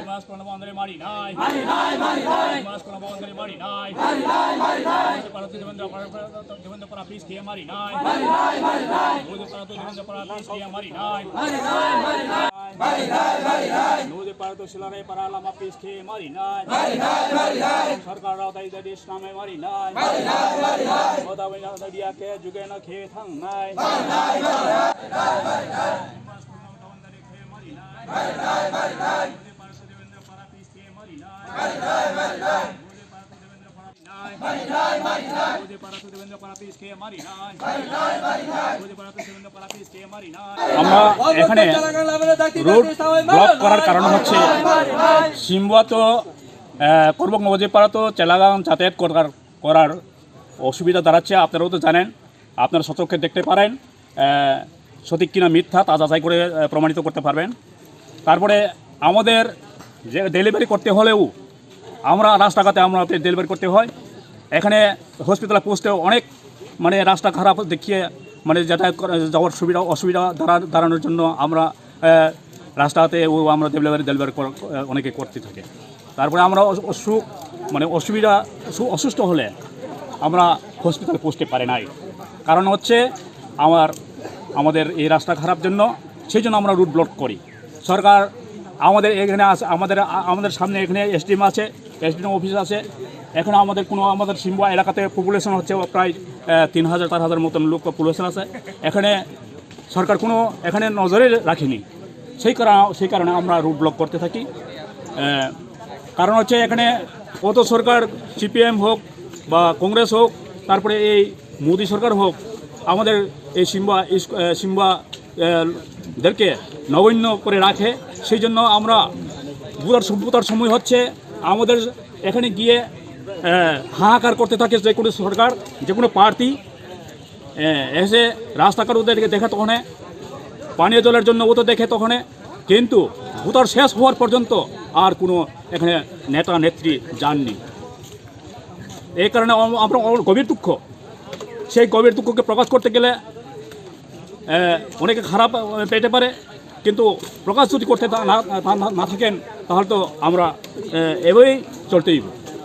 মাস কোন বন্ধরে মারি নাই মাস কোন বন্ধরে মারি নাই পারত দেবেন্দ্র পরা পিস খেয়ে মারি নাই নদী পারত দেবেন্দ্র পরা পিস খেয়ে মারি নাই নদী পারত শিলারে পারা লামা পিস খেয়ে মারি নাই সরকার রাউতাই দেশ নামে মারি নাই ওদা বইনা দিয়াকে যুগে না খেয়ে থাং নাই আমরা এখানে রোড ব্লক করার কারণ হচ্ছে সিম্বা তো করবক নবজীপাড়া তো চেলাগাঁও যাতায়াত করার অসুবিধা দাঁড়াচ্ছে। আপনারাও তো জানেন, আপনারা সচক্ষে দেখতে পারেন, সঠিক কিনা মিথ্যা তা যাচাই করে প্রমাণিত করতে পারবেন। তারপরে আমাদের যে ডেলিভারি করতে হলেও আমরা রাস্তাঘাটে আমরা ডেলিভারি করতে হয়। এখানে হসপিটালে পৌঁছতে অনেক মানে রাস্তা খারাপ দেখিয়ে মানে যাতায়াত যাওয়ার অসুবিধা দাঁড়ানোর জন্য আমরা রাস্তাতে আমরা ডেলিভারি অনেকে করতে থাকে। তারপরে আমরা অসুস্থ হলে আমরা হসপিটালে পৌঁছতে পারি নাই। কারণ হচ্ছে আমাদের এই রাস্তা খারাপ জন্য, সেই জন্য আমরা রুট ব্লক করি। সরকার আমাদের এখানে আছে, আমাদের সামনে এখানে এসডিএম আছে, এসডিএম অফিস আছে। এখানে আমাদের সিম্বা এলাকাতে পপুলেশন হচ্ছে প্রায় 3000-4000 মতন লোক পপুলেশন আছে। এখানে সরকার এখানে নজরে রাখেনি, সেই কারণে আমরা রুট ব্লক করতে থাকি। কারণ হচ্ছে এখানে কত সরকার সিপিএম হোক বা কংগ্রেস হোক, তারপরে এই মোদী সরকার হোক, আমাদের এই সিম্বাদেরকে নগণ্য করে রাখে। সেই জন্য আমরা ভোটার সময় হচ্ছে আমাদের এখানে গিয়ে হাহাকার করতে থাকে যে কোনো সরকার, যে কোনো প্রার্থী এসে রাস্তাঘাট ওদেরকে দেখে, তখন পানীয় জলের জন্য ও তো দেখে তখন, কিন্তু ভোটার শেষ হওয়ার পর্যন্ত আর কোনো এখানে নেতা নেত্রী যাননি। এই কারণে আমরা গভীর দুঃখ, সেই গভীর দুঃখকে প্রকাশ করতে গেলে অনেকে খারাপ পেতে পারে, কিন্তু প্রকাশ যদি করতে না থাকেন তাহলে তো আমরা এভাবেই চলতেই